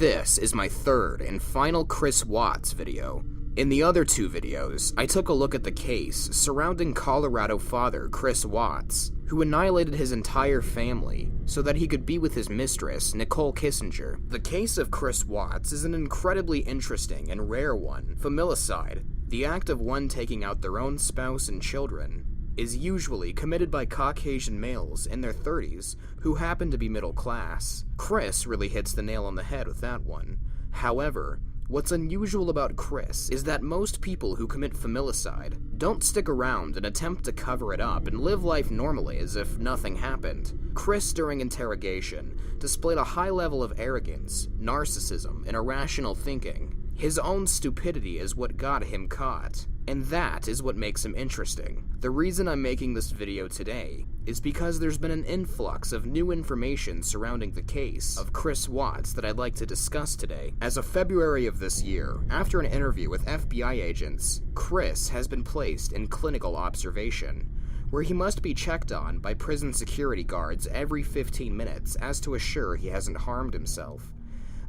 This is my third and final Chris Watts video. In the other two videos, I took a look at the case surrounding Colorado father Chris Watts, who annihilated his entire family so that he could be with his mistress, Nicole Kissinger. The case of Chris Watts is an incredibly interesting and rare one. Familicide, the act of one taking out their own spouse and children, is usually committed by Caucasian males in their 30s who happen to be middle class. Chris really hits the nail on the head with that one. However, what's unusual about Chris is that most people who commit familicide don't stick around and attempt to cover it up and live life normally as if nothing happened. Chris, during interrogation, displayed a high level of arrogance, narcissism, and irrational thinking. His own stupidity is what got him caught, and that is what makes him interesting. The reason I'm making this video today is because there's been an influx of new information surrounding the case of Chris Watts that I'd like to discuss today. As of February of this year, after an interview with FBI agents, Chris has been placed in clinical observation, where he must be checked on by prison security guards every 15 minutes as to assure he hasn't harmed himself.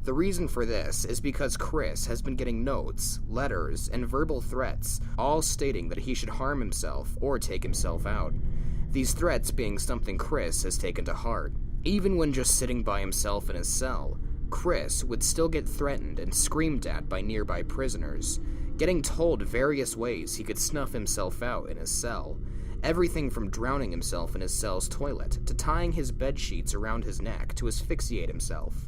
The reason for this is because Chris has been getting notes, letters, and verbal threats, all stating that he should harm himself or take himself out. These threats being something Chris has taken to heart. Even when just sitting by himself in his cell, Chris would still get threatened and screamed at by nearby prisoners, getting told various ways he could snuff himself out in his cell. Everything from drowning himself in his cell's toilet to tying his bed sheets around his neck to asphyxiate himself.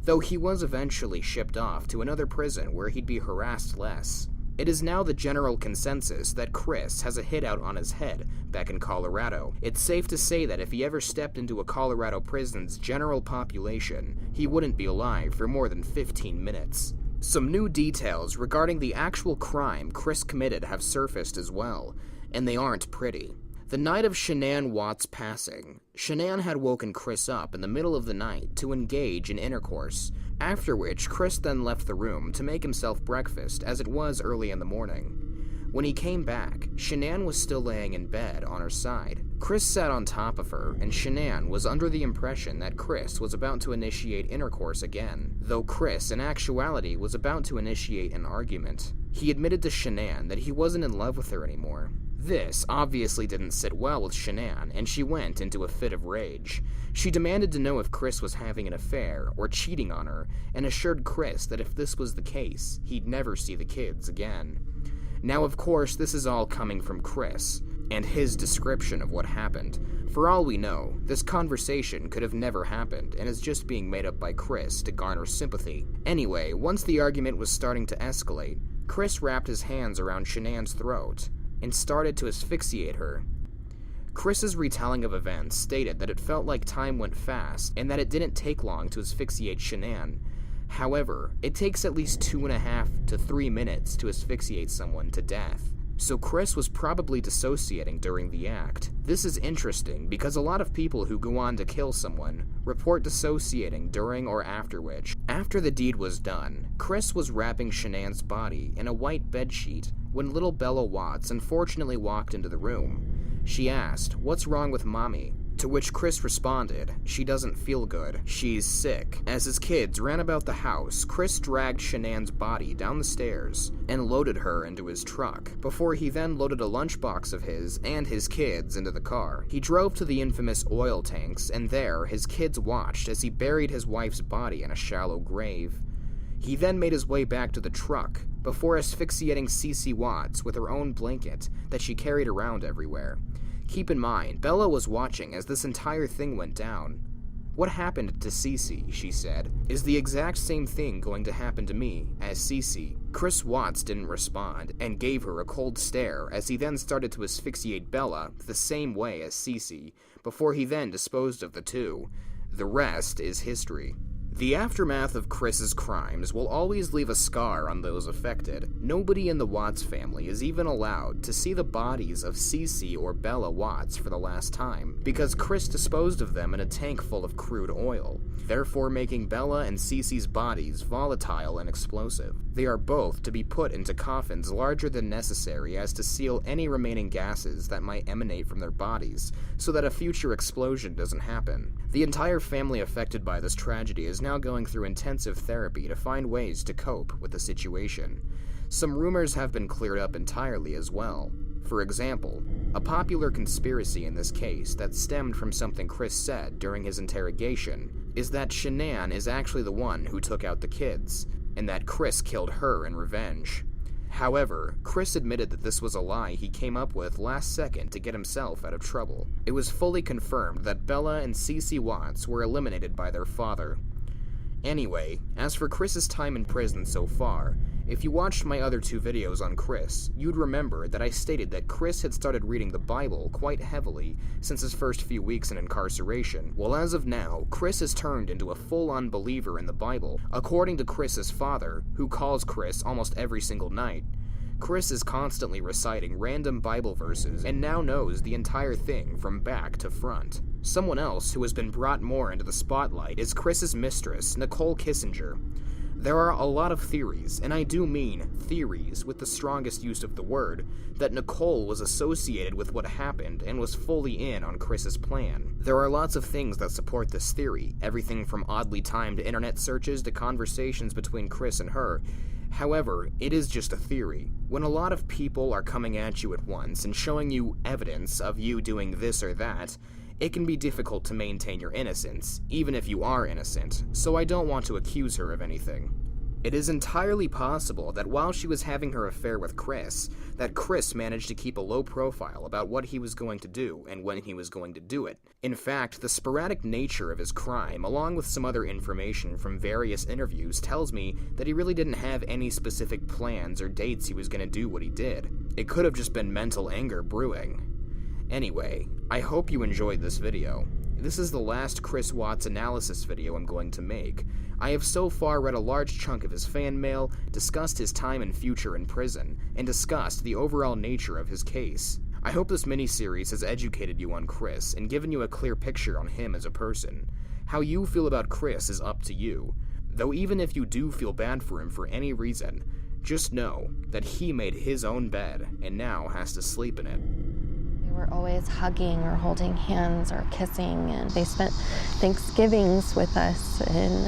Though he was eventually shipped off to another prison where he'd be harassed less. It is now the general consensus that Chris has a hit out on his head back in Colorado. It's safe to say that if he ever stepped into a Colorado prison's general population, he wouldn't be alive for more than 15 minutes. Some new details regarding the actual crime Chris committed have surfaced as well, and they aren't pretty. The night of Shanann Watts' passing, Shanann had woken Chris up in the middle of the night to engage in intercourse, after which Chris then left the room to make himself breakfast as it was early in the morning. When he came back, Shanann was still laying in bed on her side. Chris sat on top of her, and Shanann was under the impression that Chris was about to initiate intercourse again, though Chris in actuality was about to initiate an argument. He admitted to Shanann that he wasn't in love with her anymore. This obviously didn't sit well with Shanann, and she went into a fit of rage. She demanded to know if Chris was having an affair or cheating on her, and assured Chris that if this was the case, he'd never see the kids again. Now, of course, this is all coming from Chris, and his description of what happened. For all we know, this conversation could have never happened, and is just being made up by Chris to garner sympathy. Anyway, once the argument was starting to escalate, Chris wrapped his hands around Shanann's throat and started to asphyxiate her. Chris's retelling of events stated that it felt like time went fast and that it didn't take long to asphyxiate Shanann. However, it takes at least 2.5 to 3 minutes to asphyxiate someone to death. So Chris was probably dissociating during the act. This is interesting because a lot of people who go on to kill someone report dissociating during or after which. After the deed was done, Chris was wrapping Shanann's body in a white bedsheet when little Bella Watts unfortunately walked into the room. She asked, "What's wrong with Mommy?" To which Chris responded, "She doesn't feel good. She's sick." As his kids ran about the house, Chris dragged Shanann's body down the stairs and loaded her into his truck, before he then loaded a lunchbox of his and his kids into the car. He drove to the infamous oil tanks, and there his kids watched as he buried his wife's body in a shallow grave. He then made his way back to the truck, before asphyxiating Cece Watts with her own blanket that she carried around everywhere. Keep in mind, Bella was watching as this entire thing went down. "What happened to Cece," she said, "is the exact same thing going to happen to me as Cece." Chris Watts didn't respond and gave her a cold stare as he then started to asphyxiate Bella the same way as Cece, before he then disposed of the two. The rest is history. The aftermath of Chris's crimes will always leave a scar on those affected. Nobody in the Watts family is even allowed to see the bodies of Cece or Bella Watts for the last time, because Chris disposed of them in a tank full of crude oil, therefore making Bella and Cece's bodies volatile and explosive. They are both to be put into coffins larger than necessary as to seal any remaining gases that might emanate from their bodies, so that a future explosion doesn't happen. The entire family affected by this tragedy is is now going through intensive therapy to find ways to cope with the situation. Some rumors have been cleared up entirely as well. For example, a popular conspiracy in this case that stemmed from something Chris said during his interrogation is that Shanann is actually the one who took out the kids, and that Chris killed her in revenge. However, Chris admitted that this was a lie he came up with last second to get himself out of trouble. It was fully confirmed that Bella and Cece Watts were eliminated by their father. Anyway, as for Chris's time in prison so far, if you watched my other 2 videos on Chris, you'd remember that I stated that Chris had started reading the Bible quite heavily since his first few weeks in incarceration. Well, as of now, Chris has turned into a full-on believer in the Bible, according to Chris's father, who calls Chris almost every single night. Chris is constantly reciting random Bible verses and now knows the entire thing from back to front. Someone else who has been brought more into the spotlight is Chris's mistress, Nicole Kissinger. There are a lot of theories, and I do mean theories with the strongest use of the word, that Nicole was associated with what happened and was fully in on Chris's plan. There are lots of things that support this theory, everything from oddly timed internet searches to conversations between Chris and her. However, it is just a theory. When a lot of people are coming at you at once and showing you evidence of you doing this or that, it can be difficult to maintain your innocence, even if you are innocent, so I don't want to accuse her of anything. It is entirely possible that while she was having her affair with Chris, that Chris managed to keep a low profile about what he was going to do and when he was going to do it. In fact, the sporadic nature of his crime, along with some other information from various interviews, tells me that he really didn't have any specific plans or dates he was going to do what he did. It could have just been mental anger brewing. Anyway, I hope you enjoyed this video. This is the last Chris Watts analysis video I'm going to make. I have so far read a large chunk of his fan mail, discussed his time and future in prison, and discussed the overall nature of his case. I hope this miniseries has educated you on Chris and given you a clear picture on him as a person. How you feel about Chris is up to you, though even if you do feel bad for him for any reason, just know that he made his own bed and now has to sleep in it. They were always hugging or holding hands or kissing, and they spent Thanksgivings with us and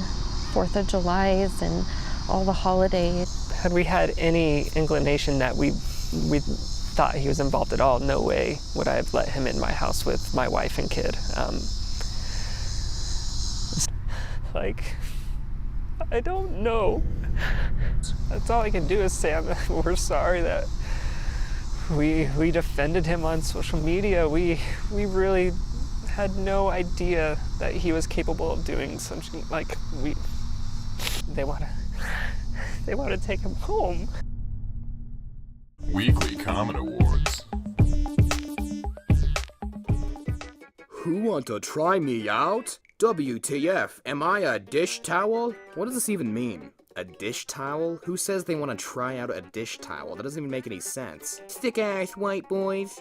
4th of Julys and all the holidays. Had we had any inclination that we thought he was involved at all, no way would I have let him in my house with my wife and kid. I don't know. That's all I can do is say we're sorry that we defended him on social media. We really had no idea that he was capable of doing something like they want to take him home. Weekly Comment Awards. Who want to try me out? WTF, am I a dish towel? What does this even mean? A dish towel? Who says they want to try out a dish towel? That doesn't even make any sense. Stick-ass white boys.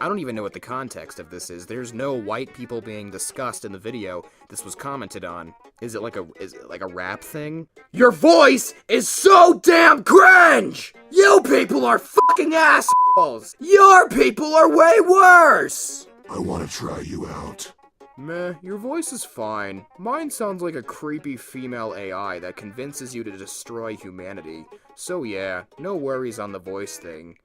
I don't even know what the context of this is. There's no white people being discussed in the video. This was commented on. Is it like a rap thing? Your voice is so damn cringe! You people are fucking assholes! Your people are way worse! I want to try you out. Meh, your voice is fine. Mine sounds like a creepy female AI that convinces you to destroy humanity. So yeah, no worries on the voice thing.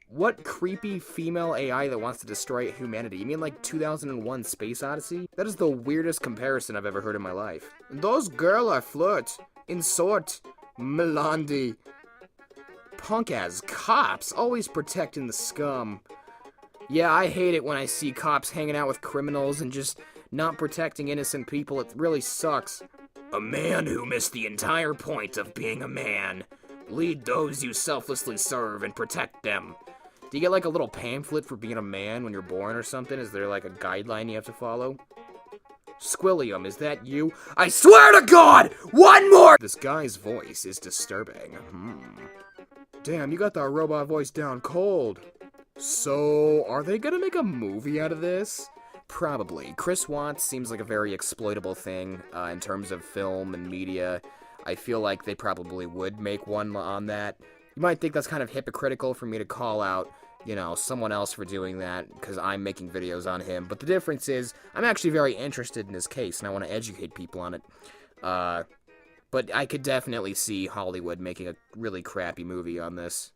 What creepy female AI that wants to destroy humanity? You mean like 2001 Space Odyssey? That is the weirdest comparison I've ever heard in my life. Those girls are flirt. In sort. Melandi. Punk-ass cops, always protecting the scum. Yeah, I hate it when I see cops hanging out with criminals and just not protecting innocent people. It really sucks. A man who missed the entire point of being a man. Lead those you selflessly serve and protect them. Do you get like a little pamphlet for being a man when you're born or something? Is there like a guideline you have to follow? Squilliam, is that you? I swear to God! One more! This guy's voice is disturbing. Damn, you got that robot voice down cold. So, are they gonna make a movie out of this? Probably. Chris Watts seems like a very exploitable thing in terms of film and media. I feel like they probably would make one on that. You might think that's kind of hypocritical for me to call out you know, someone else for doing that because I'm making videos on him. But the difference is I'm actually very interested in his case and I want to educate people on it. But I could definitely see Hollywood making a really crappy movie on this.